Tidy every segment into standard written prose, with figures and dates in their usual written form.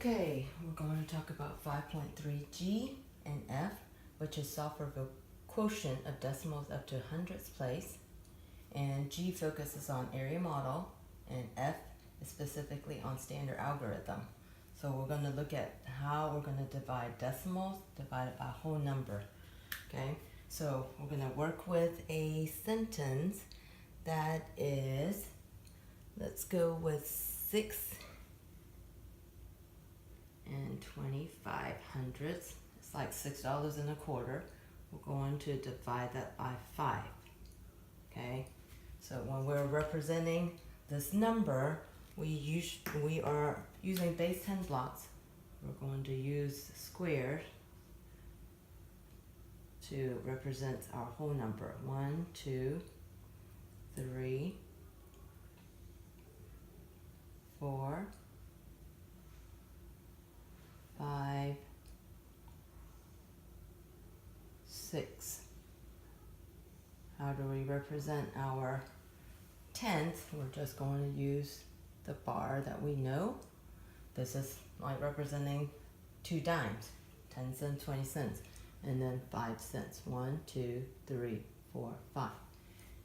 Okay, we're going to talk about 5.3G and F, which is solve for the quotient of decimals up to hundredths place. And G focuses on area model, and F is specifically on standard algorithm. So we're going to look at how we're going to divide decimals divided by whole number. Okay, so we're going to work with a sentence that is, let's go with 6 and 25 hundredths. It's like $6.25. We're going to divide that by 5. Okay, so when we're representing this number, we are using base 10 blocks. We're going to use squares to represent our whole number. 1, 2, 3, 4, 5, 6. How do we represent our tenths? We're just going to use the bar that we know. This is like representing 2 dimes, 10 cents, 20 cents, and then 5 cents. 1, 2, 3, 4, 5.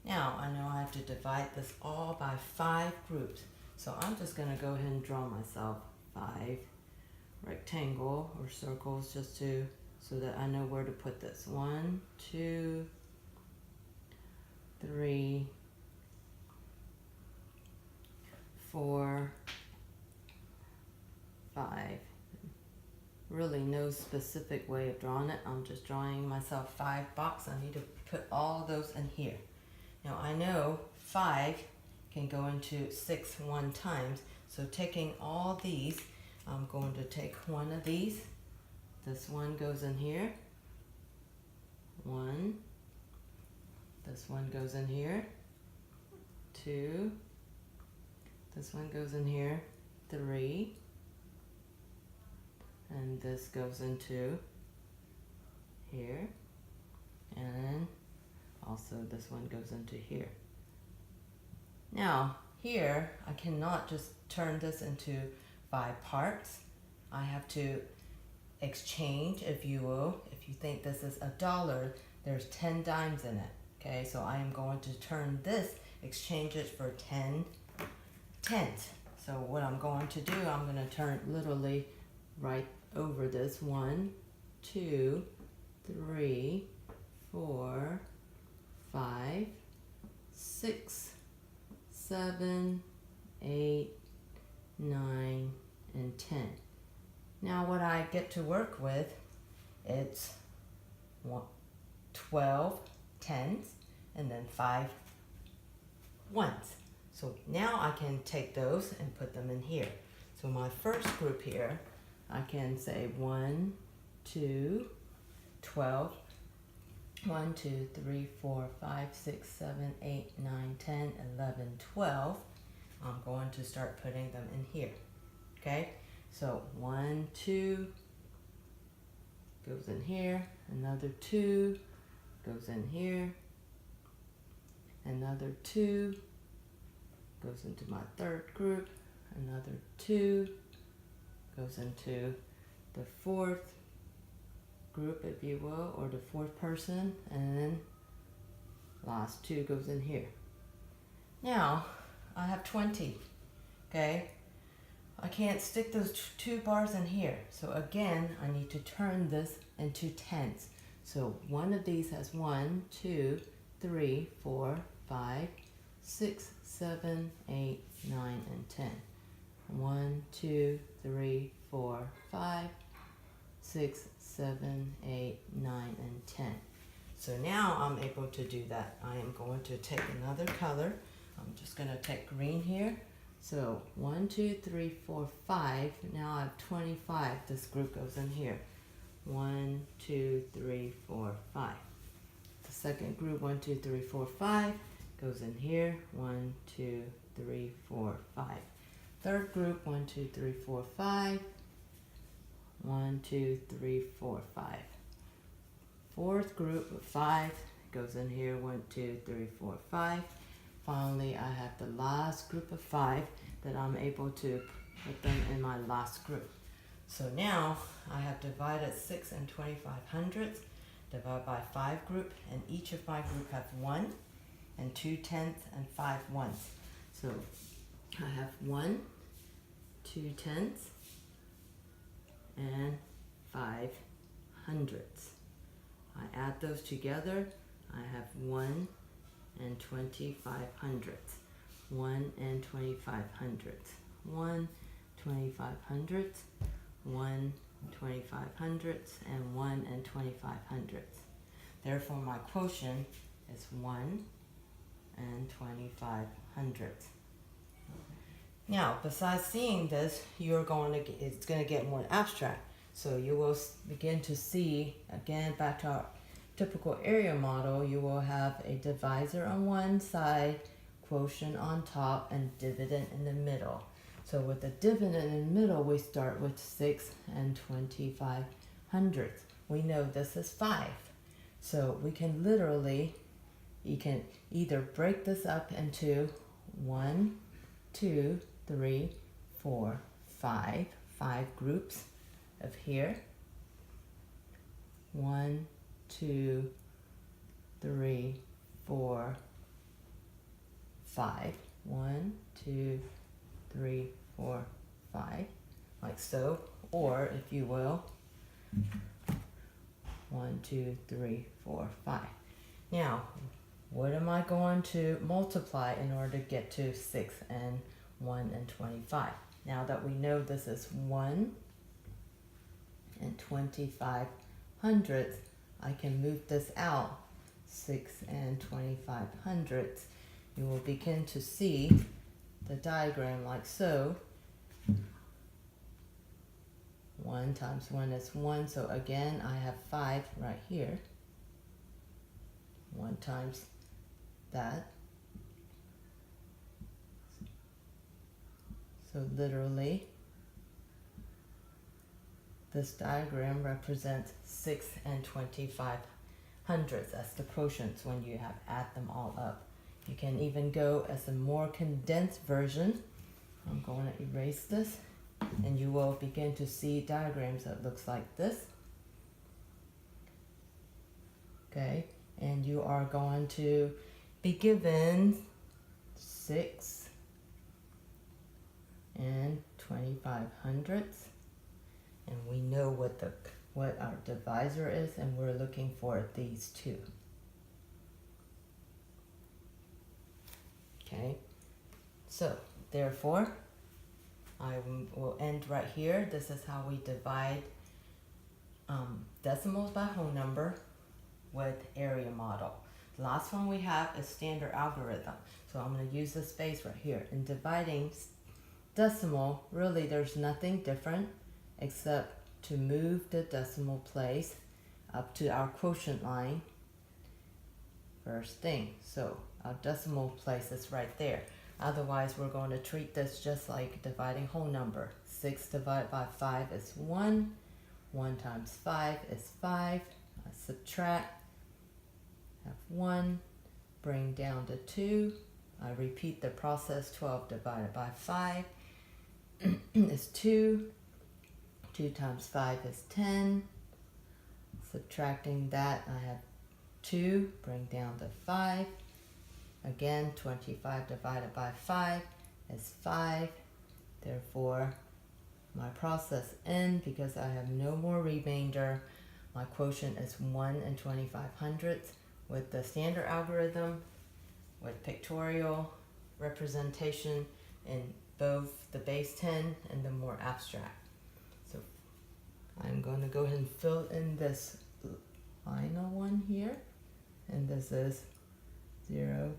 Now I know I have to divide this all by 5 groups. So I'm just going to go ahead and draw myself 5 rectangle or circles just so that I know where to put this. 1, 2, 3, 4, 5. Really no specific way of drawing it. I'm just drawing myself 5 boxes. I need to put all those in here. Now I know 5 can go into 6 one times. So taking all these, I'm going to take one of these. This one goes in here. 1. This one goes in here. 2. This one goes in here. 3. And this goes into here. And also this one goes into here. Now here I cannot just turn this into 5 parts. I have to exchange, if you will. If you think this is $1, there's 10 dimes in it. Okay, so I am going to turn this, exchange it for 10 tenths. So what I'm going to do, I'm going to turn literally right over this. 1, 2, 3, 4, 5, 6, 7, 8, 9, and 10. Now what I get to work with, it's 12 tenths and then 5 ones. So now I can take those and put them in here. So my first group here, I can say 1, 2, 12, 1, 2, 3, 4, 5, 6, 7, 8, 9, 10, 11, 12. I'm going to start putting them in here. Okay, so 1, 2 goes in here, another 2 goes in here, another 2 goes into my third group, another 2 goes into the fourth group, if you will, or the fourth person, and then last 2 goes in here. Now I have 20. Okay, I can't stick those 2 bars in here, so again I need to turn this into tenths. So one of these has 1, 2, 3, 4, 5, 6, 7, 8, 9, and 10. 1, 2, 3, 4, 5, 6, 7, 8, 9, and 10. So now I'm able to do that. I am going to take another color. I'm just going to take green here. So 1, 2, 3, 4, 5. Now I have 25. This group goes in here. 1, 2, 3, 4, 5. The second group, 1, 2, 3, 4, 5, goes in here. 1, 2, 3, 4, 5. Third group, 1, 2, 3, 4, 5. 1, 2, 3, 4, 5. Fourth group of 5 goes in here. 1, 2, 3, 4, 5. Finally, I have the last group of 5 that I'm able to put them in my last group. So now I have divided 6 and 25 hundredths, divided by 5 group, and each of my group have 1 and 2 tenths and 5 ones. So I have 1, 2 tenths, and 5 hundredths. I add those together, I have 1 and 25 hundredths. 1 and 25 hundredths. 1, 25 hundredths. 1, 25 hundredths, and 1 and 25 hundredths. Therefore, my quotient is 1 and 25 hundredths. Now, besides seeing this, it's going to get more abstract. So you will begin to see, again, back to our typical area model, you will have a divisor on one side, quotient on top, and dividend in the middle. So with the dividend in the middle, we start with 6 and 25 hundredths. We know this is 5. So we can literally, you can either break this up into 1, 2, 3, 4, 5 groups of here. 1, 2, 3, 4, 5. 1, 2, 3, 4, 5, like so. Or if you will, 1, 2, 3, 4, 5. Now, what am I going to multiply in order to get to 6 and 1 and 25? Now that we know this is 1 and 25 hundredths, I can move this out 6 and 25 hundredths. You will begin to see the diagram like so. 1 times 1 is 1, so again I have 5 right here. 1 times that. So literally, this diagram represents 6 and 25 hundredths as the quotients when you have add them all up. You can even go as a more condensed version. I'm going to erase this, and you will begin to see diagrams that looks like this. Okay, and you are going to be given 6 and 25 hundredths, and we know what our divisor is, and we're looking for these two. Okay, so therefore I will end right here. This is how we divide decimals by whole number with area model. The last one we have is standard algorithm. So I'm going to use this space right here. In dividing decimal, really there's nothing different except to move the decimal place up to our quotient line first thing. So our decimal place is right there. Otherwise, we're going to treat this just like dividing whole number. 6 divided by 5 is 1. 1 times 5 is 5. I subtract, have 1, bring down to 2. I repeat the process. 12 divided by 5 is 2. 2 times 5 is 10. Subtracting that, I have 2, bring down to 5. Again, 25 divided by 5 is 5. Therefore, my process ends because I have no more remainder. My quotient is 1 and 25 hundredths. With the standard algorithm, with pictorial representation in both the base 10 and the more abstract. So I'm going to go ahead and fill in this final one here, and this is 0.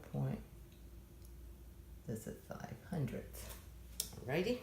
This is 5 hundredths. Alrighty.